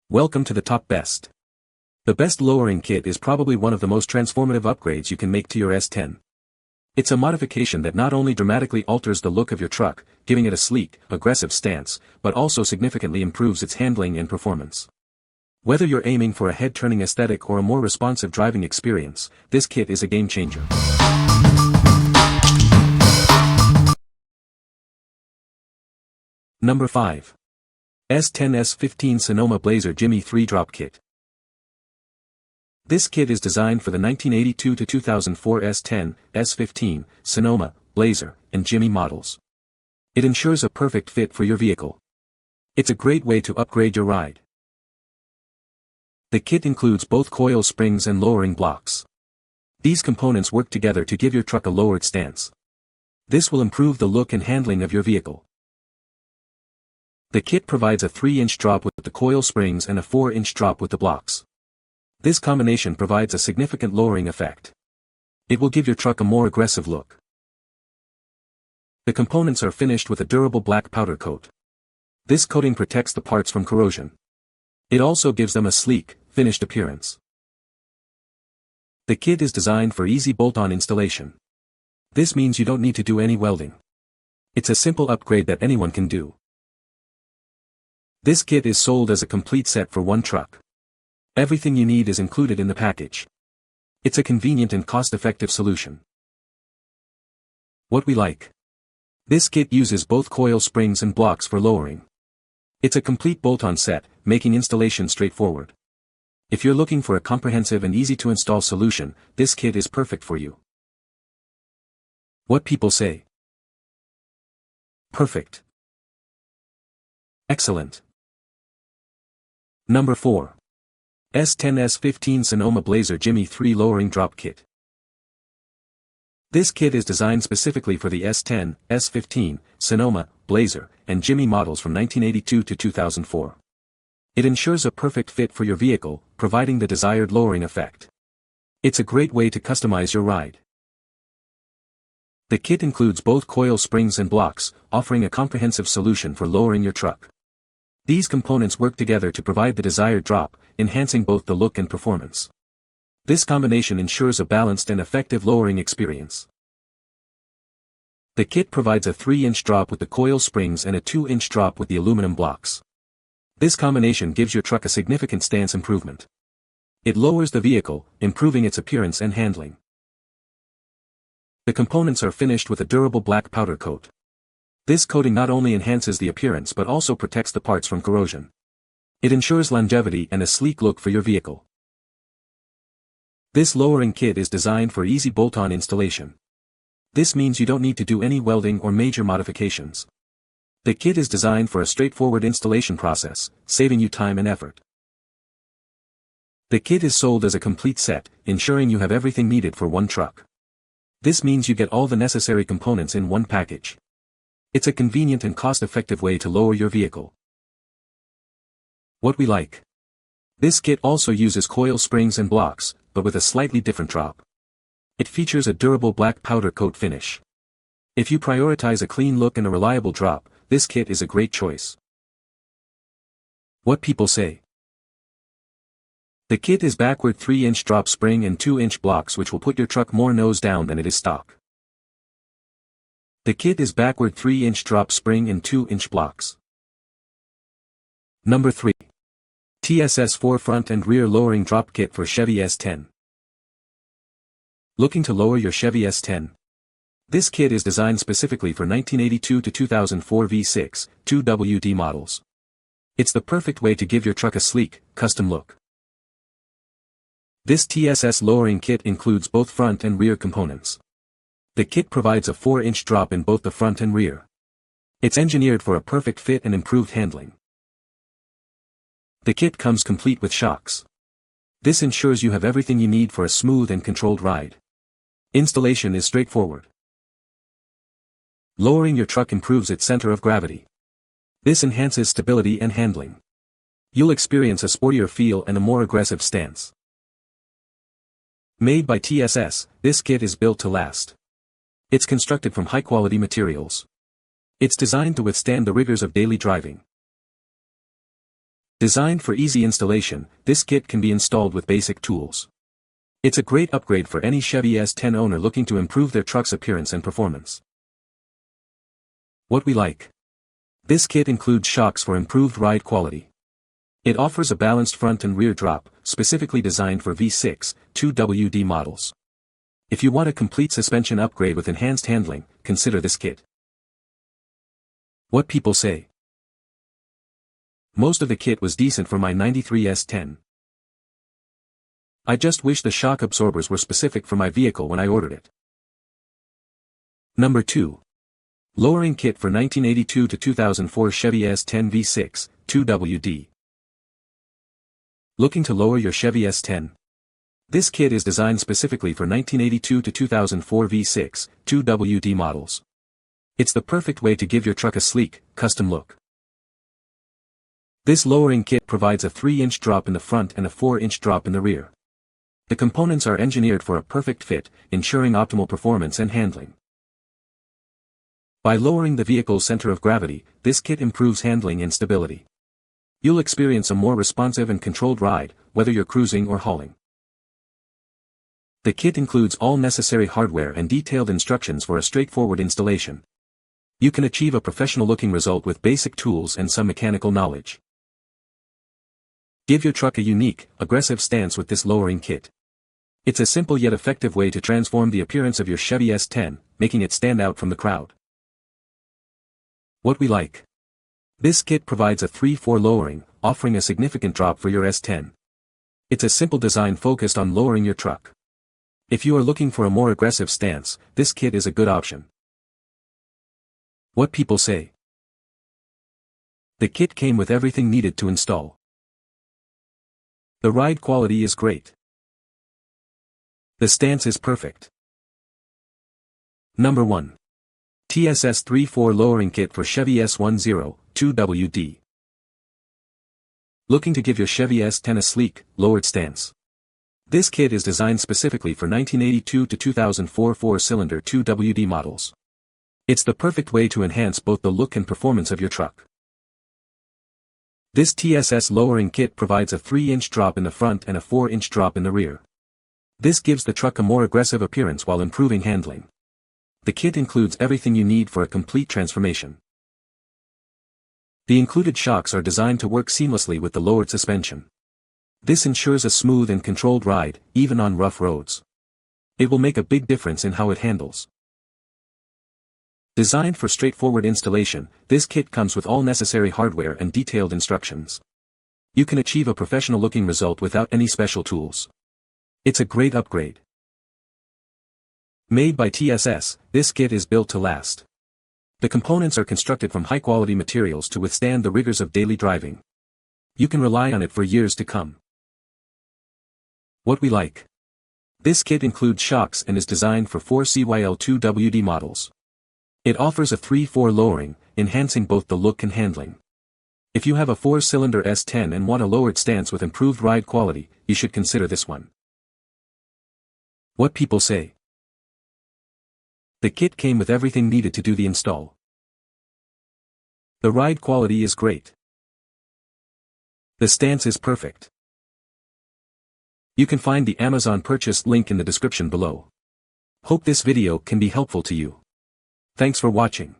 Welcome to the top best. The best lowering kit is probably one of the most transformative upgrades you can make to your S10. It's a modification that not only dramatically alters the look of your truck, giving it a sleek, aggressive stance, but also significantly improves its handling and performance. Whether you're aiming for a head-turning aesthetic or a more responsive driving experience, this kit is a game changer. Number 5. S10 S15 Sonoma Blazer Jimmy 3-Drop Kit. This kit is designed for the 1982 to 2004 S10, S15, Sonoma, Blazer, and Jimmy models. It ensures a perfect fit for your vehicle. It's a great way to upgrade your ride. The kit includes both coil springs and lowering blocks. These components work together to give your truck a lowered stance. This will improve the look and handling of your vehicle. The kit provides a 3-inch drop with the coil springs and a 4-inch drop with the blocks. This combination provides a significant lowering effect. It will give your truck a more aggressive look. The components are finished with a durable black powder coat. This coating protects the parts from corrosion. It also gives them a sleek, finished appearance. The kit is designed for easy bolt-on installation. This means you don't need to do any welding. It's a simple upgrade that anyone can do. This kit is sold as a complete set for one truck. Everything you need is included in the package. It's a convenient and cost-effective solution. What we like. This kit uses both coil springs and blocks for lowering. It's a complete bolt-on set, making installation straightforward. If you're looking for a comprehensive and easy-to-install solution, this kit is perfect for you. What people say. Perfect. Excellent. Number 4. S10 S15 Sonoma Blazer Jimmy 3 Lowering Drop Kit. This kit is designed specifically for the S10, S15, Sonoma, Blazer, and Jimmy models from 1982 to 2004. It ensures a perfect fit for your vehicle, providing the desired lowering effect. It's a great way to customize your ride. The kit includes both coil springs and blocks, offering a comprehensive solution for lowering your truck. These components work together to provide the desired drop, enhancing both the look and performance. This combination ensures a balanced and effective lowering experience. The kit provides a 3-inch drop with the coil springs and a 2-inch drop with the aluminum blocks. This combination gives your truck a significant stance improvement. It lowers the vehicle, improving its appearance and handling. The components are finished with a durable black powder coat. This coating not only enhances the appearance but also protects the parts from corrosion. It ensures longevity and a sleek look for your vehicle. This lowering kit is designed for easy bolt-on installation. This means you don't need to do any welding or major modifications. The kit is designed for a straightforward installation process, saving you time and effort. The kit is sold as a complete set, ensuring you have everything needed for one truck. This means you get all the necessary components in one package. It's a convenient and cost-effective way to lower your vehicle. What we like. This kit also uses coil springs and blocks, but with a slightly different drop. It features a durable black powder coat finish. If you prioritize a clean look and a reliable drop, this kit is a great choice. What people say. The kit is backward 3-inch drop spring and 2-inch blocks, which will put your truck more nose down than it is stock. The kit is backward 3-inch drop spring and 2-inch blocks. Number 3. TSS 4 Front and Rear Lowering Drop Kit for Chevy S10. Looking to lower your Chevy S10? This kit is designed specifically for 1982 to 2004 V6, 2WD models. It's the perfect way to give your truck a sleek, custom look. This TSS lowering kit includes both front and rear components. The kit provides a 4-inch drop in both the front and rear. It's engineered for a perfect fit and improved handling. The kit comes complete with shocks. This ensures you have everything you need for a smooth and controlled ride. Installation is straightforward. Lowering your truck improves its center of gravity. This enhances stability and handling. You'll experience a sportier feel and a more aggressive stance. Made by TSS, this kit is built to last. It's constructed from high-quality materials. It's designed to withstand the rigors of daily driving. Designed for easy installation, this kit can be installed with basic tools. It's a great upgrade for any Chevy S10 owner looking to improve their truck's appearance and performance. What we like. This kit includes shocks for improved ride quality. It offers a balanced front and rear drop, specifically designed for V6, 2WD models. If you want a complete suspension upgrade with enhanced handling, consider this kit. What people say. Most of the kit was decent for my '93 S10. I just wish the shock absorbers were specific for my vehicle when I ordered it. Number 2. Lowering kit for 1982 to 2004 Chevy S10 V6, 2WD. Looking to lower your Chevy S10? This kit is designed specifically for 1982 to 2004 V6, 2WD models. It's the perfect way to give your truck a sleek, custom look. This lowering kit provides a 3-inch drop in the front and a 4-inch drop in the rear. The components are engineered for a perfect fit, ensuring optimal performance and handling. By lowering the vehicle's center of gravity, this kit improves handling and stability. You'll experience a more responsive and controlled ride, whether you're cruising or hauling. The kit includes all necessary hardware and detailed instructions for a straightforward installation. You can achieve a professional-looking result with basic tools and some mechanical knowledge. Give your truck a unique, aggressive stance with this lowering kit. It's a simple yet effective way to transform the appearance of your Chevy S10, making it stand out from the crowd. What we like. This kit provides a 3/4 lowering, offering a significant drop for your S10. It's a simple design focused on lowering your truck. If you are looking for a more aggressive stance, this kit is a good option. What people say. The kit came with everything needed to install. The ride quality is great. The stance is perfect. Number 1. TSS 3/4 Lowering Kit for Chevy S10, 2WD. Looking to give your Chevy S10 a sleek, lowered stance? This kit is designed specifically for 1982 to 2004 4-cylinder 2WD models. It's the perfect way to enhance both the look and performance of your truck. This TSS lowering kit provides a 3-inch drop in the front and a 4-inch drop in the rear. This gives the truck a more aggressive appearance while improving handling. The kit includes everything you need for a complete transformation. The included shocks are designed to work seamlessly with the lowered suspension. This ensures a smooth and controlled ride, even on rough roads. It will make a big difference in how it handles. Designed for straightforward installation, this kit comes with all necessary hardware and detailed instructions. You can achieve a professional-looking result without any special tools. It's a great upgrade. Made by TSS, this kit is built to last. The components are constructed from high-quality materials to withstand the rigors of daily driving. You can rely on it for years to come. What we like. This kit includes shocks and is designed for 4CYL 2WD models. It offers a 3/4 lowering, enhancing both the look and handling. If you have a 4-cylinder S10 and want a lowered stance with improved ride quality, you should consider this one. What people say. The kit came with everything needed to do the install. The ride quality is great. The stance is perfect. You can find the Amazon purchase link in the description below. Hope this video can be helpful to you. Thanks for watching.